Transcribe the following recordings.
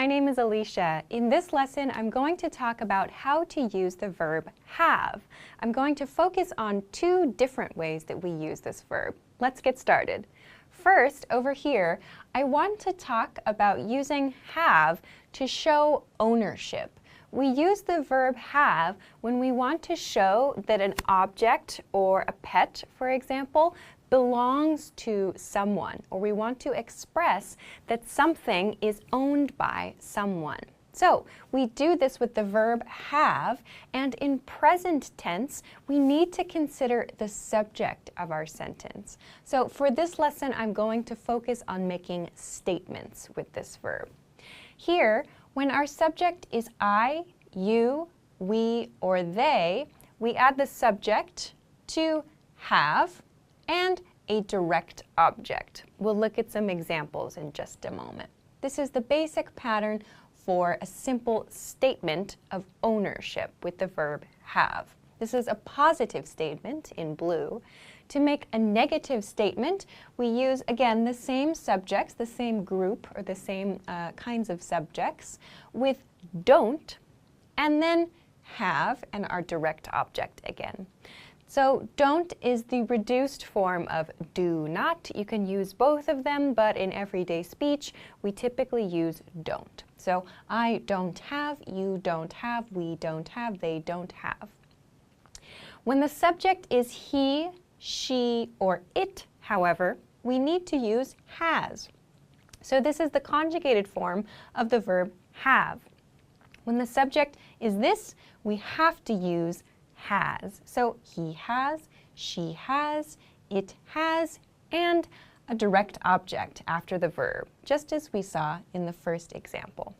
My name is Alicia. In this lesson, I'm going to talk about how to use the verb have. I'm going to focus on two different ways that we use this verb. Let's get started. First, over here, I want to talk about using have to show ownership. We use the verb have when we want to show that an object or a pet, for example, belongs to someone, or we want to express that something is owned by someone. So we do this with the verb have, and in present tense, we need to consider the subject of our sentence. So for this lesson, I'm going to focus on making statements with this verb. Here, when our subject is I, you, we, or they, we add the subject to have and a direct object. We'll look at some examples in just a moment. This is the basic pattern for a simple statement of ownership with the verb have. This is a positive statement in blue. To make a negative statement, we use, again, the same subjects, the same group, or the same kinds of subjects with don't, and then have, and our direct object again. So don't is the reduced form of do not. You can use both of them, but in everyday speech, we typically use don't. So I don't have, you don't have, we don't have, they don't have. When the subject is he, she, or it, however, we need to use has. So this is the conjugated form of the verb have. When the subject is this, we have to use has. So he has, she has, it has, and a direct object after the verb, just as we saw in the first example.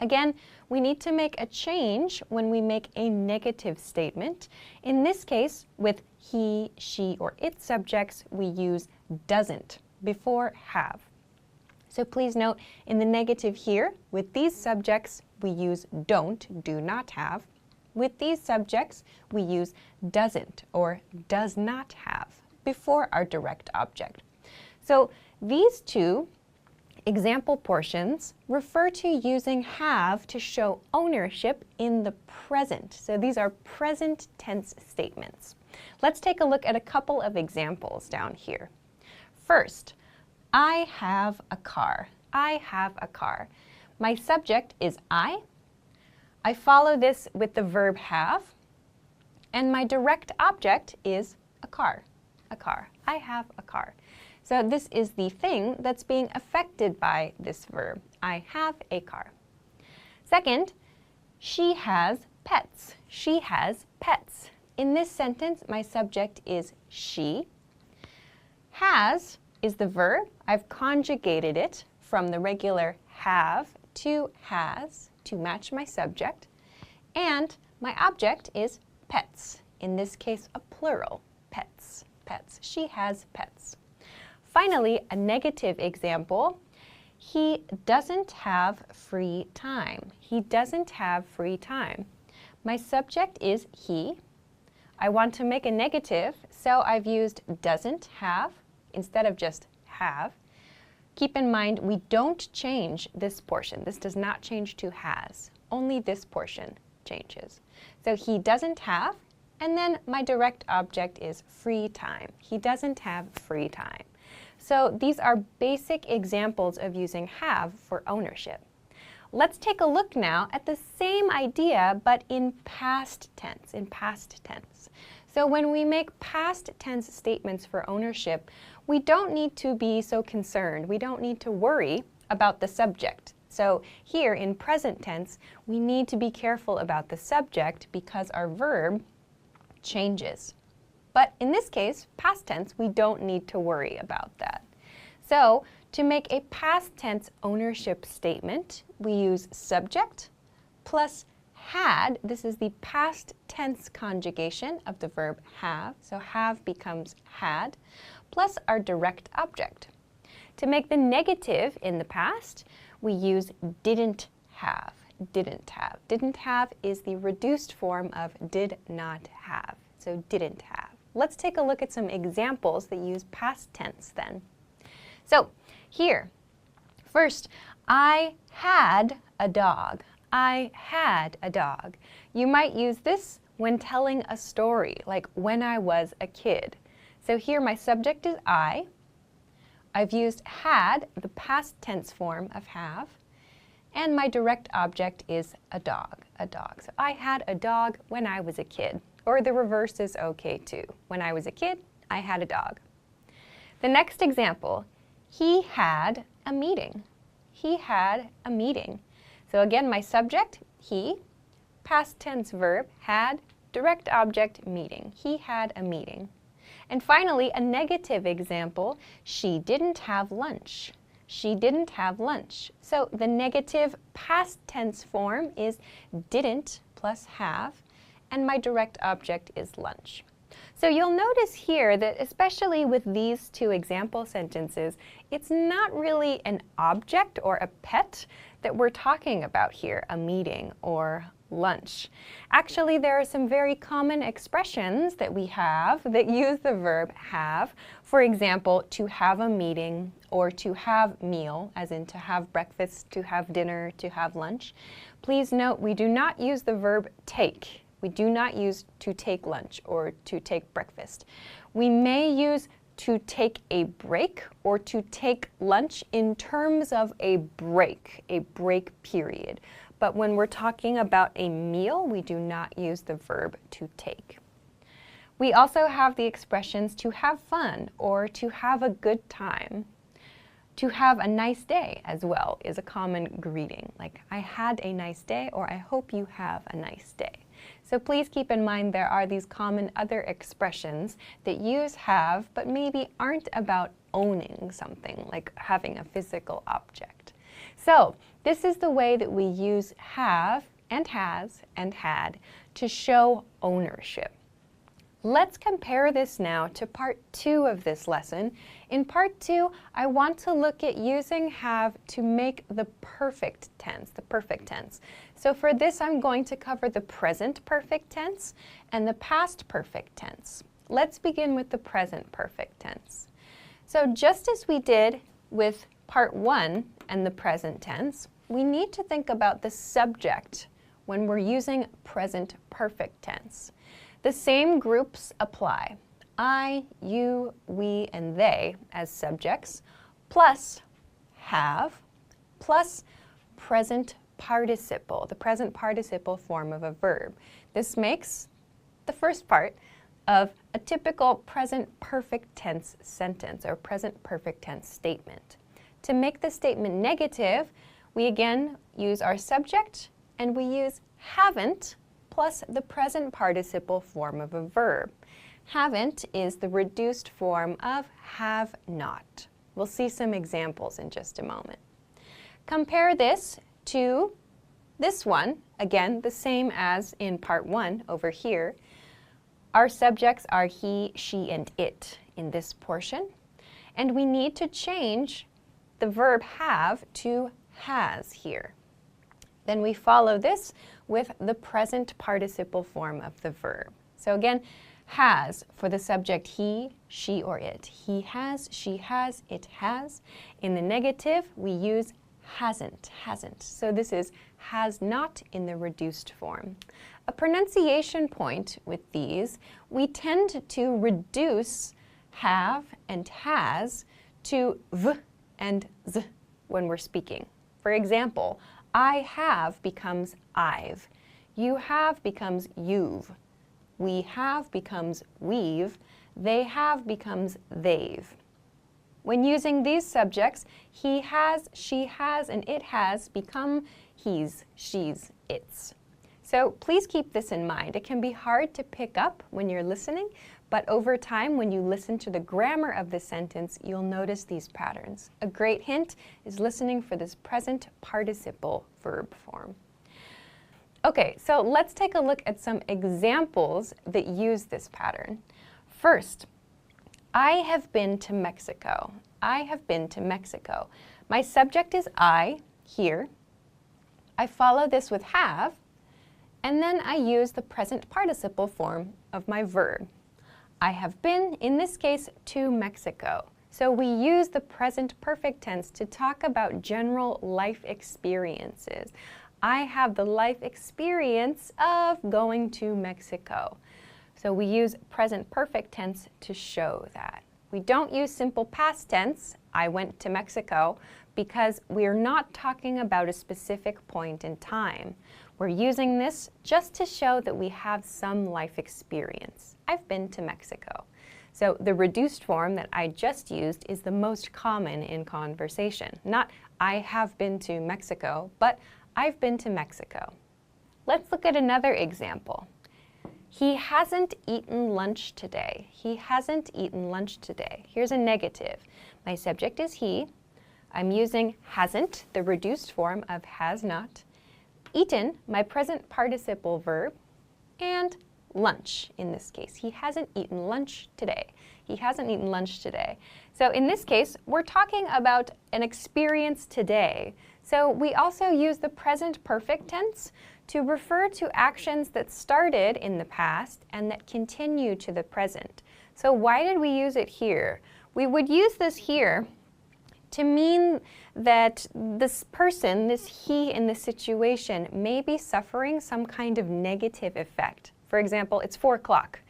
Again, we need to make a change when we make a negative statement. In this case, with he, she, or it subjects, we use doesn't before have. So please note, in the negative here, with these subjects, we use don't, do not have. With these subjects, we use doesn't or does not have before our direct object. So these two example portions refer to using have to show ownership in the present. So these are present tense statements. Let's take a look at a couple of examples down here. First, I have a car. I have a car. My subject is I follow this with the verb have, and my direct object is a car. A car. I have a car. So this is the thing that's being affected by this verb. I have a car. Second, she has pets. She has pets. In this sentence, my subject is she. Has is the verb. I've conjugated it from the regular have to has to match my subject. And my object is pets. In this case, a plural. Pets. Pets. She has pets. Finally, a negative example. He doesn't have free time. He doesn't have free time. My subject is he. I want to make a negative, so I've used doesn't have instead of just have. Keep in mind, we don't change this portion. This does not change to has. Only this portion changes. So he doesn't have, and then my direct object is free time. He doesn't have free time. So these are basic examples of using have for ownership. Let's take a look now at the same idea, but in past tense, So when we make past tense statements for ownership, we don't need to be so concerned. We don't need to worry about the subject. So here in present tense, we need to be careful about the subject because our verb changes. But in this case, past tense, we don't need to worry about that. So to make a past tense ownership statement, we use subject plus had. This is the past tense conjugation of the verb have. So have becomes had, plus our direct object. To make the negative in the past, we use didn't have. Didn't have. Didn't have is the reduced form of did not have. So didn't have. Let's take a look at some examples that use past tense then. So here, first, I had a dog. I had a dog. You might use this when telling a story, like when I was a kid. So here my subject is I. I've used had, the past tense form of have, and my direct object is a dog, a dog. So I had a dog when I was a kid, or the reverse is okay too. When I was a kid, I had a dog. The next example, he had a meeting. He had a meeting. So again, my subject, he, past tense verb, had, direct object, meeting. He had a meeting. And finally, a negative example, she didn't have lunch. She didn't have lunch. So the negative past tense form is didn't plus have, and my direct object is lunch. So you'll notice here that especially with these two example sentences, it's not really an object or a pet that we're talking about here, a meeting or lunch. Actually, there are some very common expressions that we have that use the verb have. For example, to have a meeting or to have meal, as in to have breakfast, to have dinner, to have lunch. Please note, we do not use the verb take. We do not use to take lunch or to take breakfast. We may use to take a break or to take lunch in terms of a break period. But when we're talking about a meal, we do not use the verb to take. We also have the expressions to have fun or to have a good time. To have a nice day as well is a common greeting, like I had a nice day or I hope you have a nice day. So please keep in mind there are these common other expressions that use have but maybe aren't about owning something, like having a physical object. So this is the way that we use have and has and had to show ownership. Let's compare this now to part 2 of this lesson. In part 2, I want to look at using have to make the perfect tense, So for this, I'm going to cover the present perfect tense and the past perfect tense. Let's begin with the present perfect tense. So just as we did with part 1 and the present tense, we need to think about the subject when we're using present perfect tense. The same groups apply. I, you, we, and they as subjects, plus have, plus present participle, the present participle form of a verb. This makes the first part of a typical present perfect tense sentence or present perfect tense statement. To make the statement negative, we again use our subject and we use haven't plus the present participle form of a verb. Haven't is the reduced form of have not. We'll see some examples in just a moment. Compare this to this one, again, the same as in part 1 over here. Our subjects are he, she, and it in this portion, and we need to change the verb have to has here. Then we follow this with the present participle form of the verb. So again, has for the subject he, she, or it. He has, she has, it has. In the negative, we use hasn't. So this is has not in the reduced form. A pronunciation point with these, we tend to reduce have and has to v and z when we're speaking. For example, I have becomes I've. You have becomes you've. We have becomes we've. They have becomes they've. When using these subjects, he has, she has, and it has become he's, she's, its. So please keep this in mind. It can be hard to pick up when you're listening, but over time, when you listen to the grammar of the sentence, you'll notice these patterns. A great hint is listening for this present participle verb form. Okay, so let's take a look at some examples that use this pattern. First, I have been to Mexico. I have been to Mexico. My subject is I, here. I follow this with have, and then I use the present participle form of my verb. I have been, in this case, to Mexico. So we use the present perfect tense to talk about general life experiences. I have the life experience of going to Mexico. So we use present perfect tense to show that. We don't use simple past tense, I went to Mexico, because we're not talking about a specific point in time. We're using this just to show that we have some life experience. I've been to Mexico. So the reduced form that I just used is the most common in conversation. Not I have been to Mexico, but I've been to Mexico. Let's look at another example. He hasn't eaten lunch today. He hasn't eaten lunch today. Here's a negative. My subject is he. I'm using hasn't, the reduced form of has not. Eaten, my present participle verb, and lunch in this case. He hasn't eaten lunch today. He hasn't eaten lunch today. So in this case, we're talking about an experience today. So we also use the present perfect tense to refer to actions that started in the past and that continue to the present. So why did we use it here? We would use this here to mean that this person, this he in this situation, may be suffering some kind of negative effect. For example, it's 4 o'clock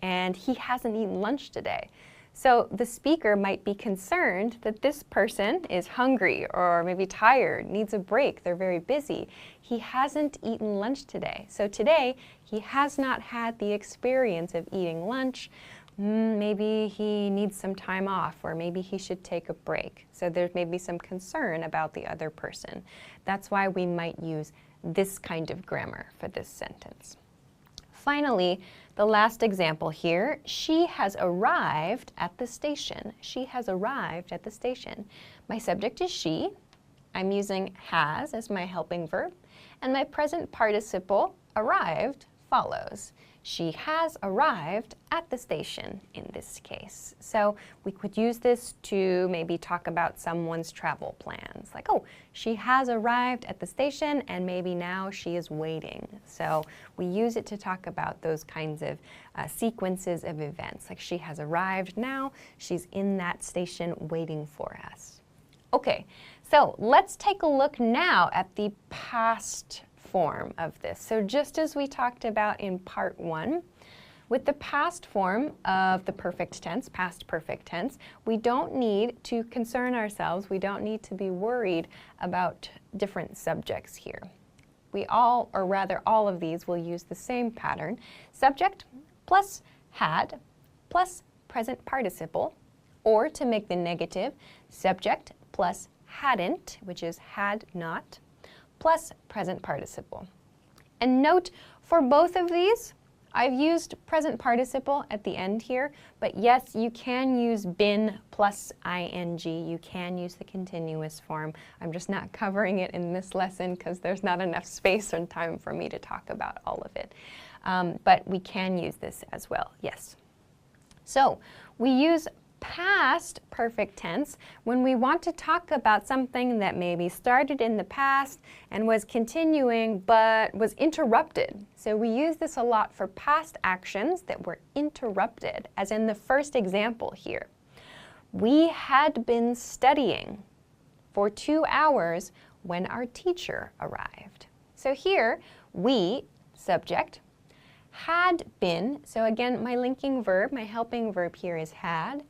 and he hasn't eaten lunch today. So the speaker might be concerned that this person is hungry or maybe tired, needs a break, they're very busy. He hasn't eaten lunch today. So today, he has not had the experience of eating lunch. Maybe he needs some time off, or maybe he should take a break. So there may be some concern about the other person. That's why we might use this kind of grammar for this sentence. Finally, the last example here, she has arrived at the station. She has arrived at the station. My subject is she. I'm using has as my helping verb, and my present participle, arrived, follows. She has arrived at the station in this case. So we could use this to maybe talk about someone's travel plans. Like, oh, she has arrived at the station and maybe now she is waiting. So we use it to talk about those kinds of sequences of events. Like she has arrived now, she's in that station waiting for us. Okay, so let's take a look now at the past form of this. So just as we talked about in part 1, with the past form of the perfect tense, past perfect tense, we don't need to concern ourselves, we don't need to be worried about different subjects here. We all, or rather all of these, will use the same pattern. Subject plus had plus present participle, or to make the negative, subject plus hadn't, which is had not, plus present participle. And note, for both of these, I've used present participle at the end here, but yes, you can use been plus ing. You can use the continuous form. I'm just not covering it in this lesson because there's not enough space and time for me to talk about all of it. But we can use this as well, yes. So we use past perfect tense when we want to talk about something that maybe started in the past and was continuing but was interrupted. So we use this a lot for past actions that were interrupted, as in the first example here. We had been studying for 2 hours when our teacher arrived. So here, we, subject, had been, so again, my linking verb, my helping verb here is had.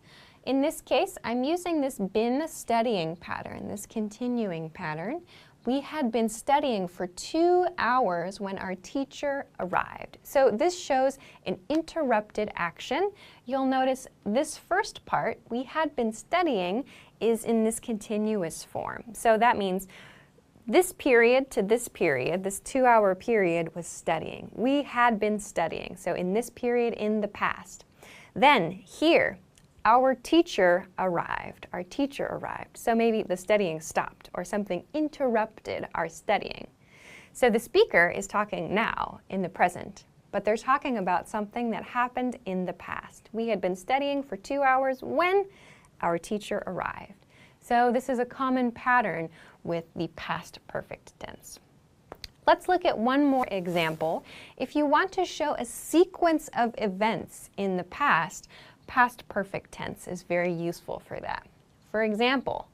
In this case, I'm using this been studying pattern, this continuing pattern. We had been studying for 2 hours when our teacher arrived. So this shows an interrupted action. You'll notice this first part, we had been studying, is in this continuous form. So that means this period to this period, this 2-hour period, was studying. We had been studying, so in this period in the past. Then here, our teacher arrived. Our teacher arrived. So maybe the studying stopped or something interrupted our studying. So the speaker is talking now in the present, but they're talking about something that happened in the past. We had been studying for 2 hours when our teacher arrived. So this is a common pattern with the past perfect tense. Let's look at one more example. If you want to show a sequence of events in the past, past perfect tense is very useful for that. For example,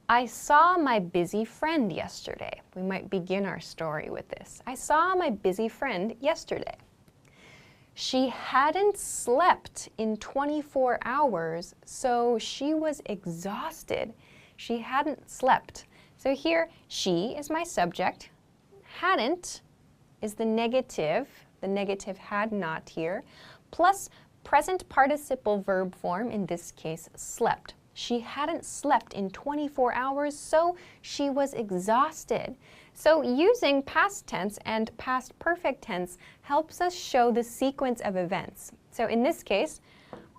I saw my busy friend yesterday. We might begin our story with this. I saw my busy friend yesterday. She hadn't slept in 24 hours, so she was exhausted. She hadn't slept. So here, she is my subject. Hadn't is the negative had not here, plus present participle verb form, in this case, slept. She hadn't slept in 24 hours, so she was exhausted. So using past tense and past perfect tense helps us show the sequence of events. So in this case,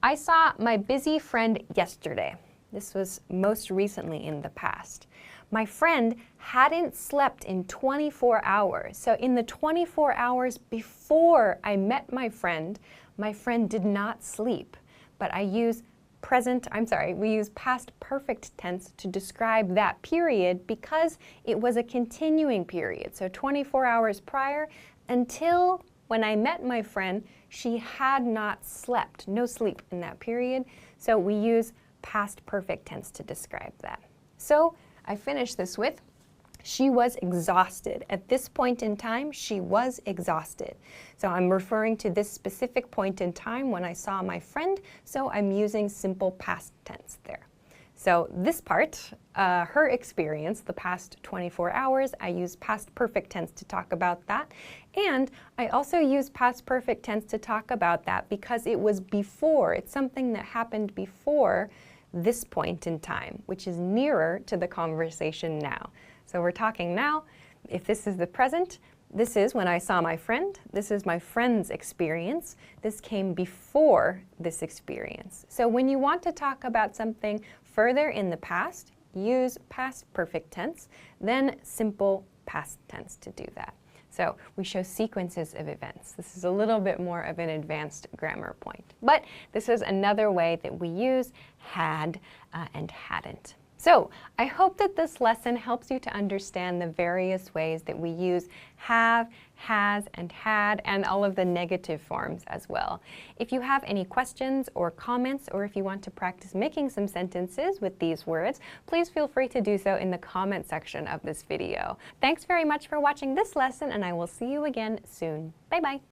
I saw my busy friend yesterday. This was most recently in the past. My friend hadn't slept in 24 hours. So in the 24 hours before I met my friend did not sleep. But we use past perfect tense to describe that period because it was a continuing period. So 24 hours prior until when I met my friend, she had not slept, no sleep in that period. So we use past perfect tense to describe that. So I finish this with, she was exhausted. At this point in time, she was exhausted. So I'm referring to this specific point in time when I saw my friend, so I'm using simple past tense there. So this part, her experience, the past 24 hours, I use past perfect tense to talk about that. And I also use past perfect tense to talk about that because it was before, it's something that happened before this point in time, which is nearer to the conversation now. So we're talking now. If this is the present, this is when I saw my friend. This is my friend's experience. This came before this experience. So when you want to talk about something further in the past, use past perfect tense, then simple past tense to do that. So we show sequences of events. This is a little bit more of an advanced grammar point. But this is another way that we use had and hadn't. So I hope that this lesson helps you to understand the various ways that we use have, has, and had, and all of the negative forms as well. If you have any questions or comments, or if you want to practice making some sentences with these words, please feel free to do so in the comment section of this video. Thanks very much for watching this lesson, and I will see you again soon. Bye-bye.